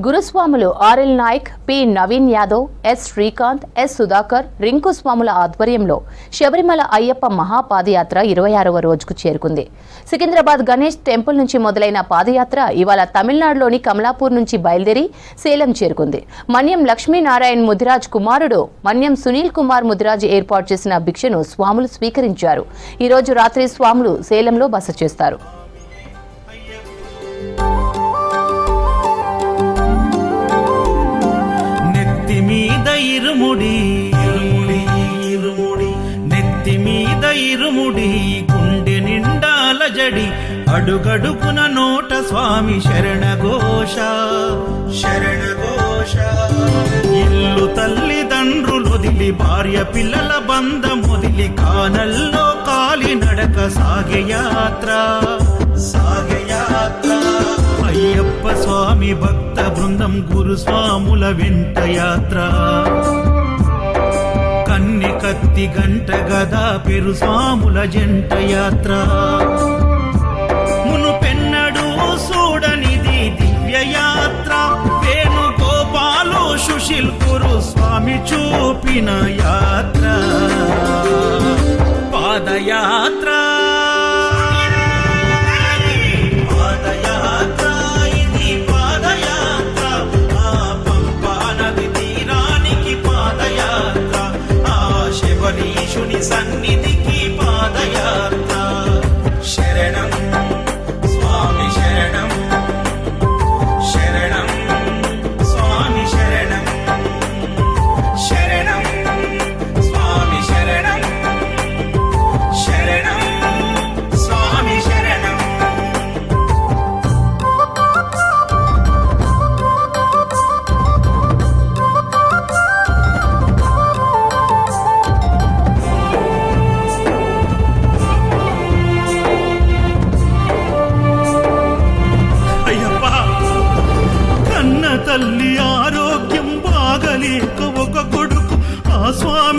గురుస్వాములు R L Nayak, P Naveen Yadav, S Srikanth, S Sudhakar, Rinku స్వాముల ఆధ్వర్యంలో శబరిమల అయ్యప్ప మహాపాదయాత్ర 26వ రోజుకు చేరుకుంది. సికింద్రాబాద్ గణేష్ టెంపుల్ నుంచి మొదలైన పాదయాత్ర ఇవాళ తమిళనాడులోని కమలాపూర్ నుంచి బయలుదేరి సేలం చేరుకుంది. మన్యం లక్ష్మీనారాయణ్ ముదిరాజ్ కుమారుడు మన్యం సునీల్ కుమార్ ముదిరాజ్ ఏర్పాటు చేసిన భిక్షను స్వాములు స్వీకరించారు. ఈ రోజు రాత్రి స్వాములు సేలంలో బస చేస్తారు. ఇరుముడి గుండె నిండాల జడి అడుగడుగున నోట స్వామి శరణఘోష శరణఘోష. ఇల్లు తల్లిదండ్రులొదిలి భార్య పిల్లల బంధమొదిలి కానల్లో కాలి నడక సాగయాత్ర సాగయాత్ర. అయ్యప్ప స్వామి భక్త బృందం గురుస్వాముల వెంట యాత్ర. కన్ని కత్తి గంట గదా పెరు స్వాముల జంట యాత్ర. మునుపెన్నడు చూడనిది దివ్య యాత్ర. వేణుగోపాలు సుశీల్ గురు స్వామి చూపిన యాత్ర పాదయాత్ర. సన్నిధికి పాదయాత్ర. శరణం స్వామి శరణం శరణం స్వామి శరణం శరణం స్వామి శరణం శరణం స్వామి శరణం. తల్లి ఆరోగ్యం బాగలేక ఒక కొడుకు ఆ స్వామి